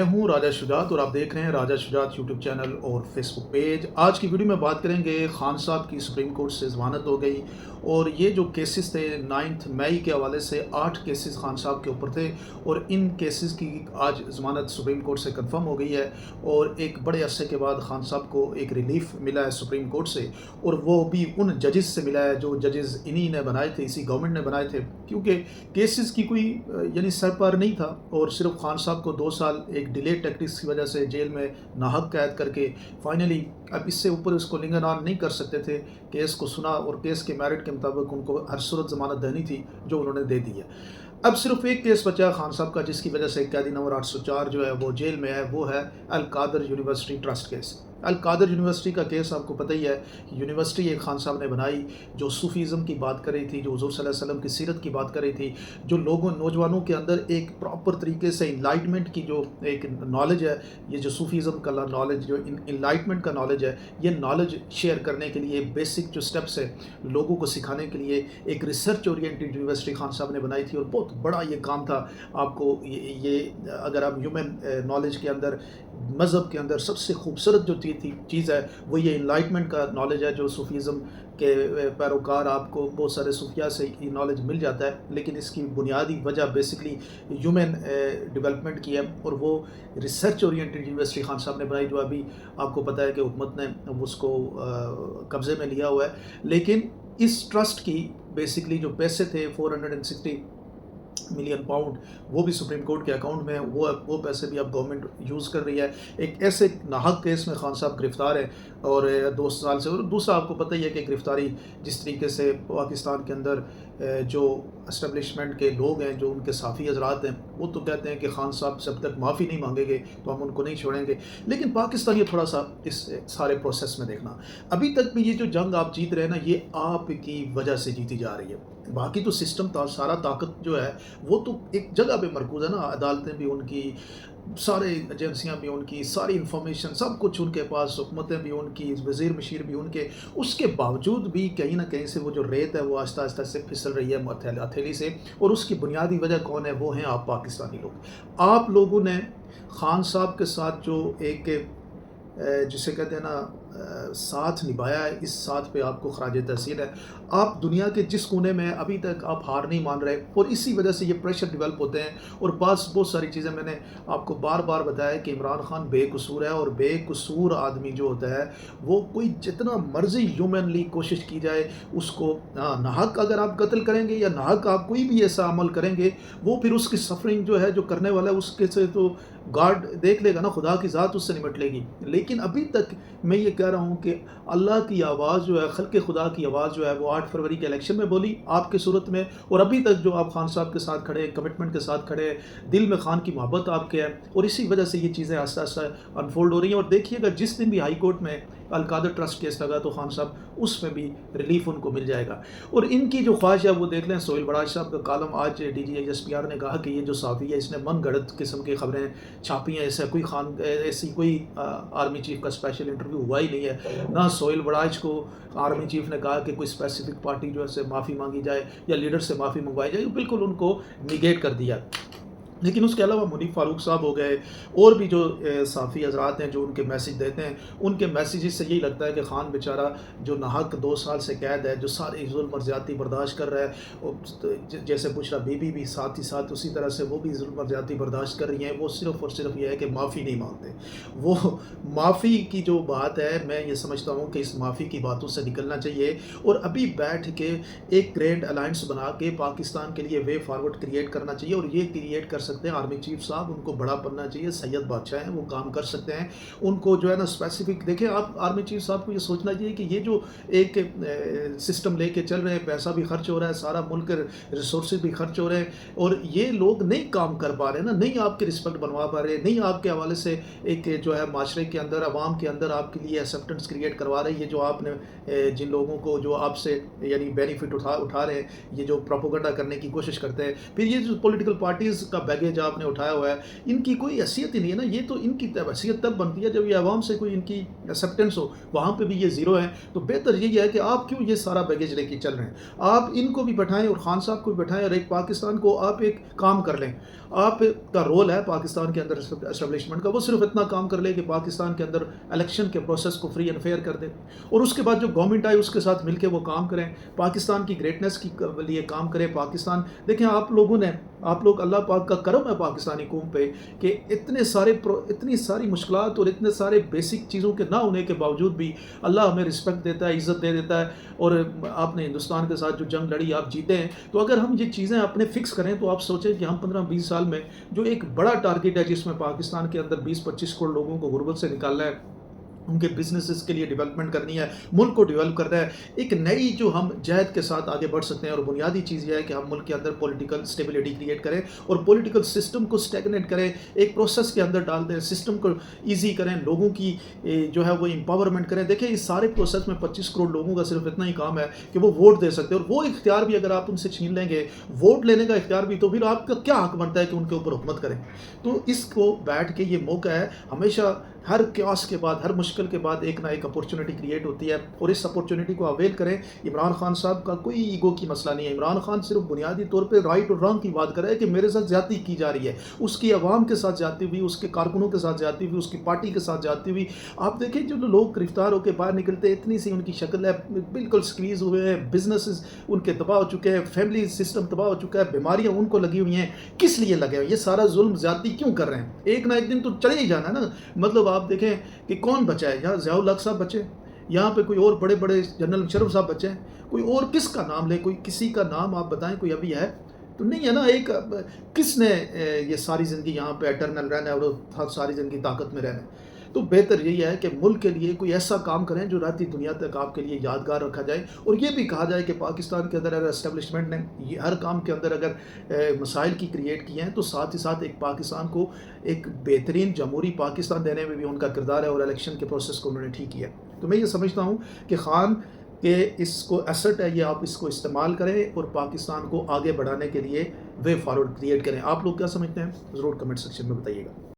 میں ہوں راجہ شجاعت اور آپ دیکھ رہے ہیں راجہ شجاعت یوٹیوب چینل اور فیس بک پیج۔ آج کی ویڈیو میں بات کریں گے خان صاحب کی سپریم کورٹ سے ضمانت ہو گئی، اور یہ جو کیسز تھے 9 مئی کے حوالے سے 8 کیسز خان صاحب کے اوپر تھے، اور ان کیسز کی آج ضمانت سپریم کورٹ سے کنفرم ہو گئی ہے، اور ایک بڑے عرصے کے بعد خان صاحب کو ایک ریلیف ملا ہے سپریم کورٹ سے، اور وہ بھی ان ججز سے ملا ہے جو ججز انہی نے بنائے تھے، اسی گورنمنٹ نے بنائے تھے، کیونکہ کیسز کی کوئی یعنی سر پر نہیں تھا، اور صرف خان صاحب کو 2 سال ایک ڈیلے ٹیکٹکس کی وجہ سے جیل میں ناحق قید کر کے فائنلی اب اس سے اوپر اس کو لنگر آن نہیں کر سکتے تھے، کیس کو سنا اور کیس کے میرٹ کے مطابق ان کو ہر صورت ضمانت دینی تھی جو انہوں نے دے دی ہے۔ اب صرف ایک کیس بچا ہے خان صاحب کا، جس کی وجہ سے قیدی نمبر 804 جو ہے وہ جیل میں ہے، وہ ہے القادر یونیورسٹی ٹرسٹ کیس۔ القادر یونیورسٹی کا کیس آپ کو پتہ ہی ہے، یونیورسٹی ایک خان صاحب نے بنائی جو صوفیزم کی بات کر رہی تھی، جو حضور صلی اللہ علیہ وسلم کی سیرت کی بات کر رہی تھی، جو نوجوانوں کے اندر ایک پراپر طریقے سے انلائٹمنٹ کی جو ایک نالج ہے، یہ جو صوفیزم کا نالج، جو انلائٹمنٹ کا نالج ہے، یہ نالج شیئر کرنے کے لیے بیسک جو سٹیپس ہے لوگوں کو سکھانے کے لیے ایک ریسرچ اورینٹڈ یونیورسٹی خان صاحب نے بنائی تھی، اور بہت بڑا یہ کام تھا۔ آپ کو یہ اگر آپ ہیومن نالج کے اندر، مذہب کے اندر سب سے خوبصورت جو چیز ہے وہ یہ انلائٹمنٹ کا نالج ہے، جو صوفیزم کے پیروکار آپ کو بہت سارے صوفیاء سے یہ نالج مل جاتا ہے، لیکن اس کی بنیادی وجہ بیسکلی ہیومن ڈیولپمنٹ کی ہے، اور وہ ریسرچ اورینٹڈ یونیورسٹی خان صاحب نے بنائی، جو ابھی آپ کو پتہ ہے کہ حکومت نے اس کو قبضے میں لیا ہوا ہے۔ لیکن اس ٹرسٹ کی بیسکلی جو پیسے تھے 460 ملین پاؤنڈ، وہ بھی سپریم کورٹ کے اکاؤنٹ میں، وہ پیسے بھی اب گورنمنٹ یوز کر رہی ہے۔ ایک ایسے ناحق کیس میں خان صاحب گرفتار ہیں، اور 2 سال سے، اور دوسرا آپ کو پتہ ہی ہے کہ گرفتاری جس طریقے سے پاکستان کے اندر جو اسٹیبلشمنٹ کے لوگ ہیں، جو ان کے صحافی حضرات ہیں، وہ تو کہتے ہیں کہ خان صاحب جب تک معافی نہیں مانگیں گے تو ہم ان کو نہیں چھوڑیں گے، لیکن پاکستان یہ تھوڑا سا اس سارے پروسیس میں دیکھنا، ابھی تک بھی یہ جو جنگ آپ جیت رہے ہیں نا، یہ آپ کی وجہ سے جیتی جا رہی ہے۔ باقی تو سسٹم سارا طاقت جو ہے وہ تو ایک جگہ پہ مرکوز ہے نا، عدالتیں بھی ان کی، سارے ایجنسیاں بھی ان کی، ساری انفارمیشن سب کچھ ان کے پاس، حکومتیں بھی ان کی، وزیر مشیر بھی ان کے، اس کے باوجود بھی کہیں نہ کہیں سے وہ جو ریت ہے وہ آہستہ آہستہ سے پھسل رہی ہے ہتھیلی سے، اور اس کی بنیادی وجہ کون ہے؟ وہ ہیں آپ پاکستانی لوگ۔ آپ لوگوں نے خان صاحب کے ساتھ جو ایک جسے کہتے ہیں نا ساتھ نبھایا ہے، اس ساتھ پہ آپ کو خراج تحسین ہے۔ آپ دنیا کے جس کونے میں ابھی تک آپ ہار نہیں مان رہے، اور اسی وجہ سے یہ پریشر ڈیولپ ہوتے ہیں، اور بہت ساری چیزیں میں نے آپ کو بار بار بتایا کہ عمران خان بے قصور ہے، اور بے قصور آدمی جو ہوتا ہے وہ کوئی جتنا مرضی ہیومنلی کوشش کی جائے اس کو ناحق اگر آپ قتل کریں گے یا ناحق آپ کوئی بھی ایسا عمل کریں گے، وہ پھر اس کی سفرنگ جو ہے جو کرنے والا ہے اس کے سے تو گارڈ دیکھ لے گا نا، خدا کی ذات اس سے نمٹ لے گی۔ لیکن ابھی تک میں یہ کہہ رہا ہوں کہ اللہ کی آواز جو ہے، خلق خدا کی آواز جو ہے وہ 8 فروری کے الیکشن میں بولی آپ کے صورت میں، اور ابھی تک جو آپ خان صاحب کے ساتھ کھڑے، کمٹمنٹ کے ساتھ کھڑے، دل میں خان کی محبت آپ کے ہے، اور اسی وجہ سے یہ چیزیں آہستہ آہستہ انفولڈ ہو رہی ہیں۔ اور دیکھیے گا جس دن بھی ہائی کورٹ میں القادر ٹرسٹ کیس لگا تو خان صاحب اس میں بھی ریلیف ان کو مل جائے گا، اور ان کی جو خواہش ہے وہ دیکھ لیں۔ سہیل بڑاج صاحب کا کالم آج DGSPR نے کہا کہ یہ جو صحافی ہے اس نے من گھڑت قسم کی خبریں چھاپی ہیں، ایسی کوئی آرمی چیف کا اسپیشل انٹرویو ہوا ہی نہیں ہے، نہ سہیل بڑاج کو آرمی چیف نے کہا کہ کوئی اسپیسیفک پارٹی جو ہے سے معافی مانگی جائے یا لیڈر سے معافی منگوائی جائے، بالکل ان کو نیگیٹ کر دیا۔ لیکن اس کے علاوہ منیف فاروق صاحب ہو گئے، اور بھی جو صحافی حضرات ہیں جو ان کے میسیج دیتے ہیں، ان کے میسیجز سے یہی لگتا ہے کہ خان بیچارہ جو ناحق 2 سال سے قید ہے، جو سارے ظلم اور زیادتی برداشت کر رہا ہے، جیسے بشرا بی بی بھی ساتھ ہی ساتھ اسی طرح سے وہ بھی ظلم اور زیادتی برداشت کر رہی ہیں، وہ صرف اور صرف یہ ہے کہ معافی نہیں مانگتے۔ وہ معافی کی جو بات ہے، میں یہ سمجھتا ہوں کہ اس معافی کی باتوں سے نکلنا چاہیے، اور ابھی بیٹھ کے ایک گرینڈ الائنس بنا کے پاکستان کے لیے وے فارورڈ کریٹ کرنا چاہیے، اور یہ کریٹ کر سکتے ہیں آرمی چیف صاحب، ان کو بڑا بننا چاہیے، سید بادشاہ ہیں وہ کام کر سکتے ہیں، ان کو جو ہے نا اسپیسیفک دیکھیں، آپ آرمی چیف صاحب کو یہ سوچنا چاہیے کہ یہ جو ایک سسٹم لے کے چل رہے ہیں، پیسہ بھی خرچ ہو رہا ہے، سارا ملک ریسورسز بھی خرچ ہو رہے ہیں، اور یہ لوگ نہیں کام کر پا رہے نا، نہیں آپ کے رسپیکٹ بنوا پا رہے، نہیں آپ کے حوالے سے ایک جو ہے معاشرے کے اندر، عوام کے اندر آپ کے لیے ایکسیپٹنس کریٹ کروا رہے ہیں، یہ جو آپ نے جن لوگوں کو جو آپ سے یعنی بینیفٹ اٹھا رہے ہیں، یہ جو پروپیگنڈا کرنے کی کوشش کرتے ہیں، پھر یہ جو پولیٹیکل پارٹیز کا بیک بیگیج آپ نے اٹھایا ہوا ہے، ان کی کوئی حیثیت ہی نہیں ہے نا. یہ تو ان کی حیثیت تب بنتی ہے جب یہ عوام سے کوئی ان کی ایکسیپٹنس ہو. وہاں پہ بھی یہ زیرو ہیں. تو بہتر یہی ہے کہ آپ کیوں یہ سارا بیگیج لے کے چل رہے ہیں. آپ ان کو بھی بٹھائیں اور خان صاحب کو بھی بٹھائیں، اور ایک پاکستان کو آپ ایک کام کر لیں. آپ کا رول ہے پاکستان کے اندر اسٹیبلشمنٹ کا، وہ صرف اتنا کام کر لے کہ پاکستان کے اندر الیکشن کے پروسیس کو فری اینڈ فیئر کر دے، اور اس کے بعد جو گورنمنٹ آئے اس کے ساتھ مل کے وہ کام کریں، پاکستان کی گریٹنس کی لیے کام کریں. پاکستان دیکھیں، آپ لوگ اللہ پاک کا کرم ہے پاکستانی قوم پہ کہ اتنی ساری مشکلات اور اتنے سارے بیسک چیزوں کے نہ ہونے کے باوجود بھی اللہ ہمیں رسپیکٹ دیتا ہے، عزت دے دیتا ہے. اور آپ نے ہندوستان کے ساتھ جو جنگ لڑی آپ جیتے ہیں. تو اگر ہم یہ چیزیں اپنے فکس کریں تو آپ سوچیں کہ ہم 15-20 سال میں جو ایک بڑا ٹارگیٹ ہے جس میں پاکستان کے اندر 20-25 کروڑ لوگوں کو غربت سے نکالنا ہے، ان کے بزنسز کے لیے ڈیولپمنٹ کرنی ہے، ملک کو ڈیولپ کرنا ہے، ایک نئی جو ہم جہد کے ساتھ آگے بڑھ سکتے ہیں. اور بنیادی چیز یہ ہے کہ ہم ملک کے اندر پولیٹیکل اسٹیبلٹی کریٹ کریں اور پولیٹیکل سسٹم کو اسٹیگنیٹ کریں، ایک پروسیس کے اندر ڈال دیں، سسٹم کو ایزی کریں، لوگوں کی جو ہے وہ امپاورمنٹ کریں. دیکھیں اس سارے پروسیس میں 25 کروڑ لوگوں کا صرف اتنا ہی کام ہے کہ وہ ووٹ دے سکتے ہیں، اور وہ اختیار بھی اگر آپ ان سے چھین لیں گے، ووٹ لینے کا اختیار بھی، تو پھر آپ کا کیا حق بنتا ہے کہ ان کے اوپر حکومت کریں. تو اس کو بیٹھ کے یہ موقع ہے، ہمیشہ ہر کیوس کے بعد، ہر مشکل کے بعد ایک نہ ایک اپورچونٹی کریٹ ہوتی ہے، اور اس اپورچونٹی کو اویل کریں. عمران خان صاحب کا کوئی ایگو کی مسئلہ نہیں ہے. عمران خان صرف بنیادی طور پہ رائٹ اور رانگ کی بات کر رہا ہے کہ میرے ساتھ زیادتی کی جا رہی ہے، اس کی عوام کے ساتھ زیادتی ہوئی، اس کے کارکنوں کے ساتھ زیادتی ہوئی، اس کی پارٹی کے ساتھ زیادتی ہوئی. آپ دیکھیں جو لوگ گرفتار ہو کے باہر نکلتے ہیں، اتنی سی ان کی شکل ہے، بالکل سکویز ہوئے ہیں، بزنسز ان کے تباہ ہو چکے ہیں، فیملی سسٹم تباہ ہو چکا ہے، بیماریاں ان کو لگی ہوئی ہیں. کس لیے لگے ہوئے؟ یہ سارا ظلم زیادتی کیوں کر رہے ہیں؟ ایک نہ ایک دن تو چلے ہی جانا ہے نا. مطلب آپ دیکھیں کہ کون بچا ہے یہاں؟ ضیاء الحق صاحب بچے، یہاں پہ کوئی اور بڑے بڑے جنرل مشرف صاحب بچے ہیں، کوئی اور کس کا نام لے؟ کوئی کسی کا نام آپ بتائیں، کوئی ابھی ہے تو نہیں ہے نا. ایک کس نے یہ ساری زندگی یہاں پہ اٹرنل رہنا ہے اور ساری زندگی طاقت میں رہنا ہے؟ تو بہتر یہی ہے کہ ملک کے لیے کوئی ایسا کام کریں جو رہتی دنیا تک آپ کے لیے یادگار رکھا جائے. اور یہ بھی کہا جائے کہ پاکستان کے اندر اگر اسٹیبلشمنٹ نے یہ ہر کام کے اندر اگر مسائل کی کریٹ کیے ہیں، تو ساتھ ہی ساتھ ایک پاکستان کو ایک بہترین جمہوری پاکستان دینے میں بھی ان کا کردار ہے، اور الیکشن کے پروسیس کو انہوں نے ٹھیک کیا. تو میں یہ سمجھتا ہوں کہ خان کہ اس کو ایسٹ ہے، یہ آپ اس کو استعمال کریں اور پاکستان کو آگے بڑھانے کے لیے وے فارورڈ کریٹ کریں. آپ لوگ کیا سمجھتے ہیں؟ ضرور کمنٹ سیکشن میں بتائیے گا.